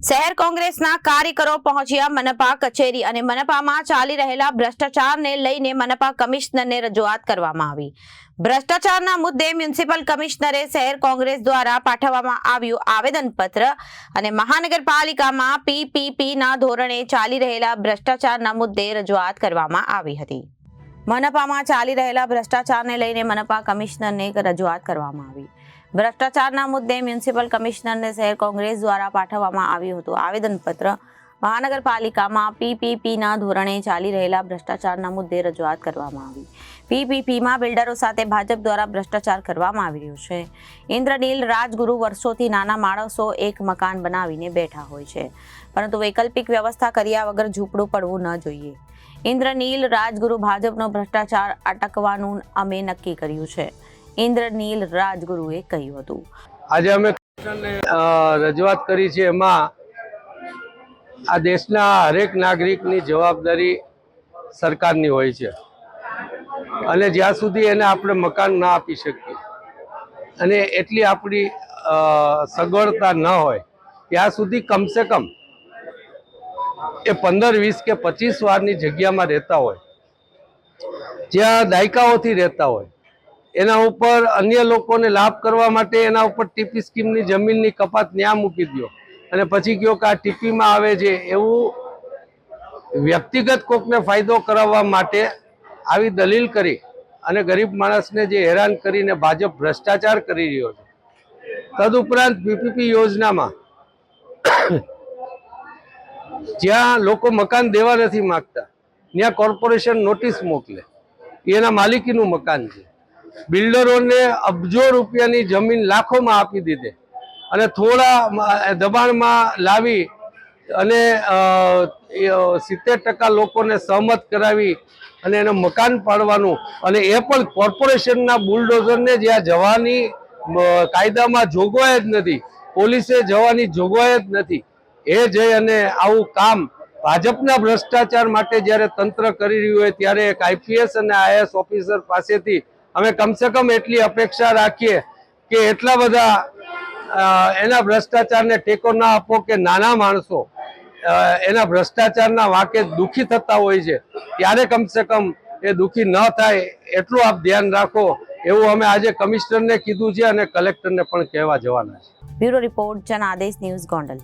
શહેર કોંગ્રેસના કાર્યકરો પહોંચ્યા મનપા કચેરી અને મનપામાં ચાલી રહેલા ભ્રષ્ટાચારને લઈને મનપા કમિશનરને રજૂઆત કરવામાં આવી। ભ્રષ્ટાચારના મુદ્દે મ્યુનિસિપલ કમિશનરે શહેર કોંગ્રેસ દ્વારા પાઠવવામાં આવ્યું આવેદનપત્ર અને મહાનગરપાલિકામાં પીપીપીના ધોરણે ચાલી રહેલા ભ્રષ્ટાચારના મુદ્દે રજૂઆત કરવામાં આવી હતી। મનપામાં ચાલી રહેલા ભ્રષ્ટાચારને લઈને મનપા કમિશનરને રજૂઆત કરવામાં આવી। ભ્રષ્ટાચારના મુદ્દે મ્યુનિસિપલ કમિશનરને શહેર કોંગ્રેસ દ્વારા પાઠવવામાં આવ્યું હતું આવેદનપત્ર। મહાનગરપાલિકામાં પીપીપીના ધોરણે ચાલી રહેલા ભ્રષ્ટાચારના મુદ્દે રજૂઆત કરવામાં આવી। પીપીપીમાં બિલ્ડરો સાથે ભાજપ દ્વારા ભ્રષ્ટાચાર કરવામાં આવી રહ્યો છે। ઇન્દ્રનીલ રાજગુરુ વર્ષોથી નાના માણસો એક મકાન બનાવીને બેઠા હોય છે, પરંતુ વૈકલ્પિક વ્યવસ્થા કર્યા વગર ઝૂંપડું પડવું ન જોઈએ। ઇન્દ્રનીલ રાજગુરુ ભાજપનો ભ્રષ્ટાચાર અટકવાનું અમે નક્કી કર્યું છે, ઇન્દ્રનીલ રાજગુરુએ કહ્યું હતું। આજે અમે રજૂઆત કરી છે, એમાં આ દેશના હરેક નાગરિકની જવાબદારી સરકારની હોય છે અને જ્યાં સુધી એને આપણે મકાન ના આપી શકીએ અને એટલી આપણી સગવડતા ન હોય ત્યાં સુધી કમસે કમ એ 15, 20 કે 25 વારની જગ્યામાં રહેતા હોય, જ્યાં દાયકાઓથી રહેતા હોય, એના ઉપર અન્ય લોકોને લાભ કરવા માટે એના ઉપર ટીપી સ્કીમની જમીનની કપાત ન્યા મૂકી દો અને પછી કહો કે આ ટીપીમાં આવે છે, એવું વ્યક્તિગત કોકને ફાયદો કરાવવા માટે આવી દલીલ કરી અને ગરીબ માણસને જે હેરાન કરીને ભાજપ ભ્રષ્ટાચાર કરી રહ્યો છે। તદુપરાંત પીપીપી યોજનામાં જ્યાં લોકો મકાન દેવા નથી માંગતા ત્યાં કોર્પોરેશન નોટિસ મોકલે, એના માલિકીનું મકાન છે। બિલ્ડરોને અબજો રૂપિયાની જમીન લાખોમાં આપી દીધે અને થોડા દબાણમાં લાવી અને 70% લોકોને સહમત કરાવી અને એને મકાન પાડવાનું, અને એ પણ કોર્પોરેશનના બુલડોઝરને જ્યાં જવાની કાયદામાં જોગવાઈ જ નથી, પોલીસે જવાની જોગવાઈ જ નથી, એ જઈ અને આવું કામ ભાજપના ભ્રષ્ટાચાર માટે જ્યારે તંત્ર કરી રહ્યું હોય ત્યારે એક આઈપીએસ અને આઈએએસ ઓફિસર પાસેથી અમે કમસે કમ એટલી અપેક્ષા રાખીએ કે એટલા બધા એના ભ્રષ્ટાચારને ટેકો ના આપો કે નાના માણસો એના ભ્રષ્ટાચારના વાંકે દુઃખી થતા હોય છે, ત્યારે કમસે કમ એ દુઃખી ન થાય એટલું આપ ધ્યાન રાખો, એવું અમે આજે કમિશનરને કીધું છે અને કલેક્ટરને પણ કહેવા જવાના છે। બ્યુરો રિપોર્ટ, જન આદેશ ન્યૂઝ, ગોંડલ।